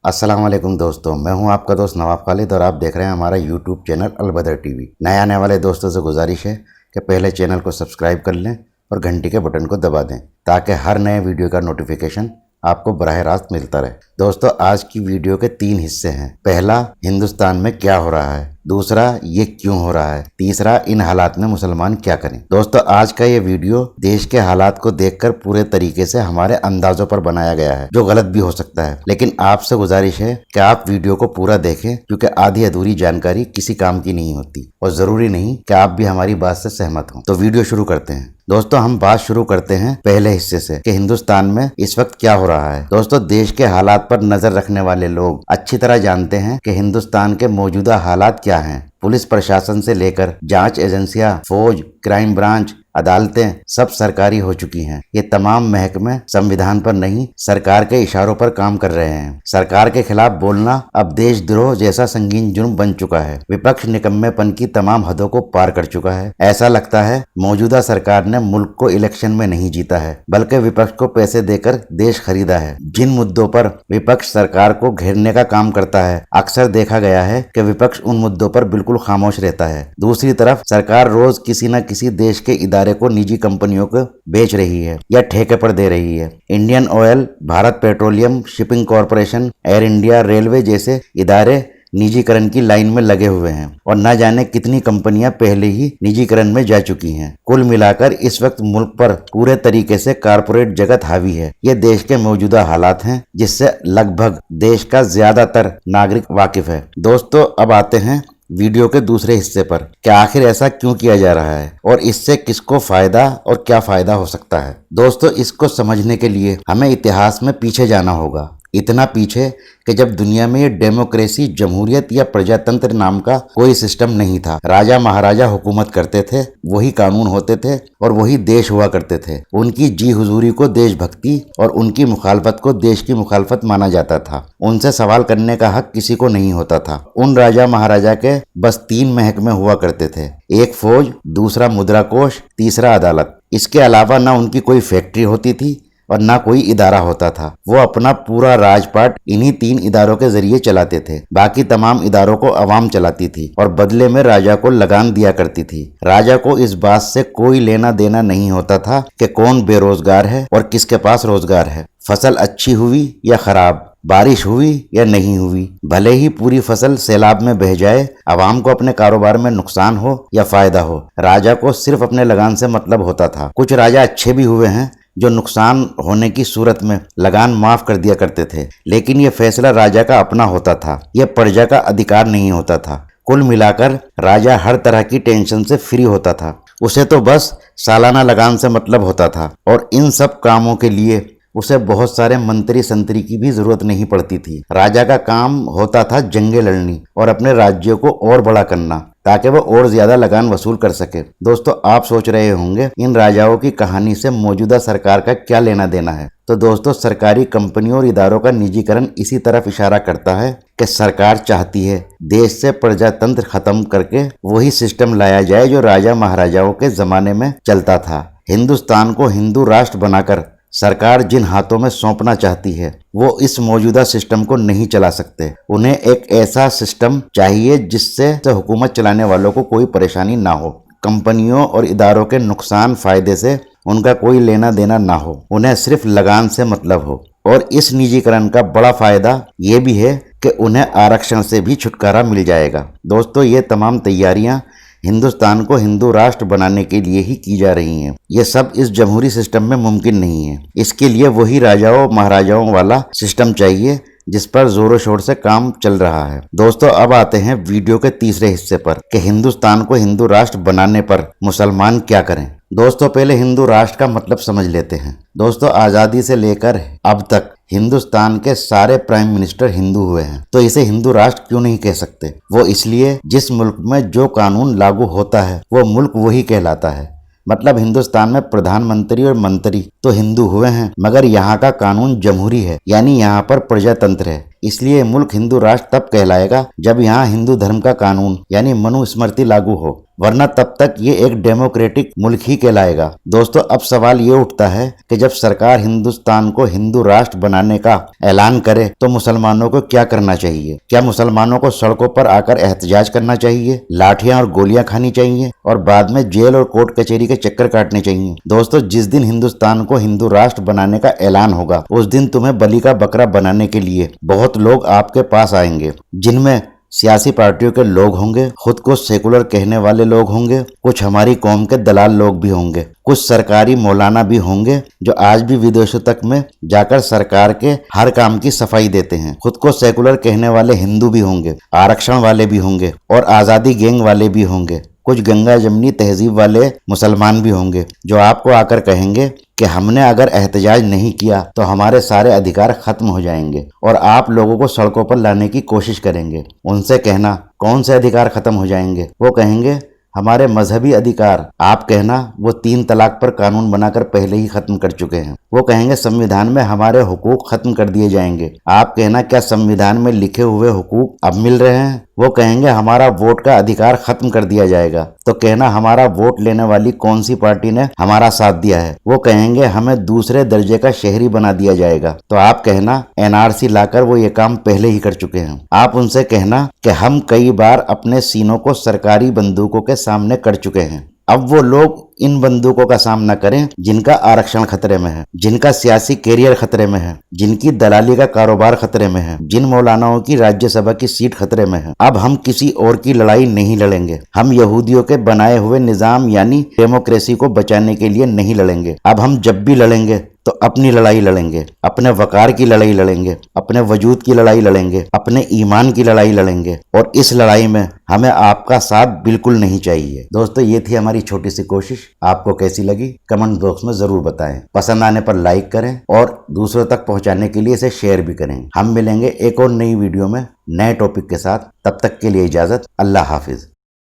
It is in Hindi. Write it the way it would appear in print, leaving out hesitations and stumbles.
अस्सलाम वालेकुम दोस्तों, मैं हूं आपका दोस्त नवाब खालिद और आप देख रहे हैं हमारा यूट्यूब चैनल अलबदर टीवी। नए आने वाले दोस्तों से गुजारिश है कि पहले चैनल को सब्सक्राइब कर लें और घंटी के बटन को दबा दें ताकि हर नए वीडियो का नोटिफिकेशन आपको बराह रास्त मिलता रहे। दोस्तों, आज की वीडियो के 3 हिस्से हैं। पहला, हिंदुस्तान में क्या हो रहा है। दूसरा, ये क्यों हो रहा है। तीसरा, इन हालात में मुसलमान क्या करें। दोस्तों, आज का ये वीडियो देश के हालात को देखकर पूरे तरीके से हमारे अंदाजों पर बनाया गया है, जो गलत भी हो सकता है, लेकिन आपसे गुजारिश है कि आप वीडियो को पूरा देखें, क्योंकि आधी अधूरी जानकारी किसी काम की नहीं होती और जरूरी नहीं कि आप भी हमारी बात से सहमत हों। तो वीडियो शुरू करते हैं। दोस्तों, हम बात शुरू करते हैं पहले हिस्से से कि हिंदुस्तान में इस वक्त क्या हो रहा है। दोस्तों, देश के हालात पर नजर रखने वाले लोग अच्छी तरह जानते हैं कि हिंदुस्तान के मौजूदा हालात क्या हैं। पुलिस प्रशासन से लेकर जांच एजेंसियां, फौज, क्राइम ब्रांच, अदालतें सब सरकारी हो चुकी हैं। ये तमाम महकमे संविधान पर नहीं, सरकार के इशारों पर काम कर रहे हैं। सरकार के खिलाफ बोलना अब देशद्रोह जैसा संगीन जुर्म बन चुका है। विपक्ष निकम्मेपन की तमाम हदों को पार कर चुका है। ऐसा लगता है मौजूदा सरकार ने मुल्क को इलेक्शन में नहीं जीता है, बल्कि विपक्ष को पैसे देकर देश खरीदा है। जिन मुद्दों पर विपक्ष सरकार को घेरने का काम करता है, अक्सर देखा गया है कि विपक्ष उन मुद्दों पर बिल्कुल खामोश रहता है। दूसरी तरफ सरकार रोज किसी न किसी देश के इदारे को निजी कंपनियों को बेच रही है या ठेके पर दे रही है। Indian oil, Bharat petroleum, shipping corporation, air India, railway जैसे इदारे निजीकरण की लाइन में लगे हुए हैं और न जाने कितनी कंपनियां पहले ही निजीकरण में जा चुकी हैं। कुल मिलाकर इस वक्त मुल्क पर पूरे तरीके से कारपोरेट जगत हावी है। ये देश के मौजूदा हालात हैं, जिससे लगभग देश का ज्यादातर नागरिक वाकिफ है। दोस्तों, अब आते हैं वीडियो के दूसरे हिस्से पर कि आखिर ऐसा क्यों किया जा रहा है और इससे किसको फायदा और क्या फायदा हो सकता है। दोस्तों, इसको समझने के लिए हमें इतिहास में पीछे जाना होगा, इतना पीछे कि जब दुनिया में ये डेमोक्रेसी, जमहूरियत या प्रजातंत्र नाम का कोई सिस्टम नहीं था। राजा महाराजा हुकूमत करते थे, वही कानून होते थे और वही देश हुआ करते थे। उनकी जी हुजूरी को देशभक्ति और उनकी मुखालफत को देश की मुखालफत माना जाता था। उनसे सवाल करने का हक किसी को नहीं होता था। उन राजा महाराजा के बस 3 महकमे हुआ करते थे, एक फौज, दूसरा मुद्रा कोष, तीसरा अदालत। इसके अलावा न उनकी कोई फैक्ट्री होती थी और ना कोई इदारा होता था। वो अपना पूरा राजपाट इन्हीं 3 इदारों के जरिए चलाते थे। बाकी तमाम इदारों को अवाम चलाती थी और बदले में राजा को लगान दिया करती थी। राजा को इस बात से कोई लेना देना नहीं होता था कि कौन बेरोजगार है और किसके पास रोजगार है। फसल अच्छी हुई या खराब, बारिश हुई या नहीं हुई, भले ही पूरी फसल सैलाब में बह जाए, अवाम को अपने कारोबार में नुकसान हो या फायदा हो, राजा को सिर्फ अपने लगान से मतलब होता था। कुछ राजा अच्छे भी हुए हैं जो नुकसान होने की सूरत में लगान माफ कर दिया करते थे, लेकिन यह फैसला राजा का अपना होता था, यह प्रजा का अधिकार नहीं होता था। कुल मिलाकर राजा हर तरह की टेंशन से फ्री होता था। उसे तो बस सालाना लगान से मतलब होता था और इन सब कामों के लिए उसे बहुत सारे मंत्री संतरी की भी जरूरत नहीं पड़ती थी। राजा का काम होता था जंगें लड़नी और अपने राज्यों को और बड़ा करना, ताकि वो और ज्यादा लगान वसूल कर सके। दोस्तों, आप सोच रहे होंगे इन राजाओं की कहानी से मौजूदा सरकार का क्या लेना देना है। तो दोस्तों, सरकारी कंपनियों और इदारों का निजीकरण इसी तरफ इशारा करता है कि सरकार चाहती है देश से प्रजातंत्र खत्म करके वही सिस्टम लाया जाए जो राजा महाराजाओं के जमाने में चलता था। हिंदुस्तान को हिंदू राष्ट्र बनाकर सरकार जिन हाथों में सौंपना चाहती है, वो इस मौजूदा सिस्टम को नहीं चला सकते। उन्हें एक ऐसा सिस्टम चाहिए जिससे हुकूमत चलाने वालों को कोई परेशानी ना हो, कंपनियों और इदारों के नुकसान फायदे से उनका कोई लेना देना ना हो, उन्हें सिर्फ लगान से मतलब हो। और इस निजीकरण का बड़ा फायदा ये भी है कि उन्हें आरक्षण से भी छुटकारा मिल जाएगा। दोस्तों, ये तमाम तैयारियां हिंदुस्तान को हिंदू राष्ट्र बनाने के लिए ही की जा रही हैं। ये सब इस जमहूरी सिस्टम में मुमकिन नहीं है। इसके लिए वही राजाओं महाराजाओं वाला सिस्टम चाहिए जिस पर जोरों शोर से काम चल रहा है। दोस्तों, अब आते हैं वीडियो के तीसरे हिस्से पर कि हिंदुस्तान को हिंदू राष्ट्र बनाने पर मुसलमान क्या करें। दोस्तों, पहले हिंदू राष्ट्र का मतलब समझ लेते हैं। दोस्तों, आजादी से लेकर अब तक हिंदुस्तान के सारे प्राइम मिनिस्टर हिंदू हुए हैं, तो इसे हिंदू राष्ट्र क्यों नहीं कह सकते। वो इसलिए जिस मुल्क में जो कानून लागू होता है वो मुल्क वही कहलाता है। मतलब हिंदुस्तान में प्रधानमंत्री और मंत्री तो हिंदू हुए हैं, मगर यहाँ का कानून जमहूरी है, यानी यहाँ पर प्रजातंत्र है। इसलिए मुल्क हिंदू राष्ट्र तब कहलाएगा जब यहाँ हिंदू धर्म का कानून यानी मनुस्मृति लागू हो। वरना तब तक ये एक डेमोक्रेटिक मुल्क ही कहलाएगा। दोस्तों, अब सवाल ये उठता है कि जब सरकार हिंदुस्तान को हिंदू राष्ट्र बनाने का ऐलान करे तो मुसलमानों को क्या करना चाहिए? क्या मुसलमानों को सड़कों पर आकर एहतजाज करना चाहिए, लाठियां और गोलियां खानी चाहिए और बाद में जेल और कोर्ट कचहरी के चक्कर काटने चाहिए? दोस्तों, जिस दिन हिंदुस्तान को हिंदू राष्ट्र बनाने का ऐलान होगा उस दिन तुम्हें बलि का बकरा बनाने के लिए बहुत लोग आपके पास आएंगे, जिनमें सियासी पार्टियों के लोग होंगे, खुद को सेकुलर कहने वाले लोग होंगे, कुछ हमारी कौम के दलाल लोग भी होंगे, कुछ सरकारी मौलाना भी होंगे जो आज भी विदेशों तक में जाकर सरकार के हर काम की सफाई देते हैं। खुद को सेकुलर कहने वाले हिंदू भी होंगे, आरक्षण वाले भी होंगे और आजादी गैंग वाले भी होंगे। कुछ गंगा जमनी तहजीब वाले मुसलमान भी होंगे जो आपको आकर कहेंगे कि हमने अगर एहतजाज नहीं किया तो हमारे सारे अधिकार खत्म हो जाएंगे और आप लोगों को सड़कों पर लाने की कोशिश करेंगे। उनसे कहना कौन से अधिकार खत्म हो जाएंगे? वो कहेंगे हमारे मजहबी अधिकार। आप कहना वो 3 तलाक पर कानून बनाकर पहले ही खत्म कर चुके हैं। वो कहेंगे संविधान में हमारे हुकूक खत्म कर दिए जाएंगे। आप कहना क्या संविधान में लिखे हुए हुकूक अब मिल रहे हैं? वो कहेंगे हमारा वोट का अधिकार खत्म कर दिया जाएगा। तो कहना हमारा वोट लेने वाली कौन सी पार्टी ने हमारा साथ दिया है? वो कहेंगे हमें दूसरे दर्जे का शहरी बना दिया जाएगा। तो आप कहना एनआरसी लाकर वो ये काम पहले ही कर चुके हैं। आप उनसे कहना कि हम कई बार अपने सीनों को सरकारी बंदूकों के सामने कर चुके हैं। अब वो लोग इन बंदूकों का सामना करें जिनका आरक्षण खतरे में है, जिनका सियासी कैरियर खतरे में है, जिनकी दलाली का कारोबार खतरे में है, जिन मौलानाओं की राज्यसभा की सीट खतरे में है। अब हम किसी और की लड़ाई नहीं लड़ेंगे। हम यहूदियों के बनाए हुए निजाम यानी डेमोक्रेसी को बचाने के लिए नहीं लड़ेंगे। अब हम जब भी लड़ेंगे तो अपनी लड़ाई लड़ेंगे, अपने वकार की लड़ाई लड़ेंगे, अपने वजूद की लड़ाई लड़ेंगे, अपने ईमान की लड़ाई लड़ेंगे और इस लड़ाई में हमें आपका साथ बिल्कुल नहीं चाहिए। दोस्तों, ये थी हमारी छोटी सी कोशिश। आपको कैसी लगी कमेंट बॉक्स में जरूर बताएं। पसंद आने पर लाइक करें और दूसरों तक पहुंचाने के लिए इसे शेयर भी करें। हम मिलेंगे एक और नई वीडियो में नए टॉपिक के साथ। तब तक के लिए इजाजत। अल्लाह हाफिज।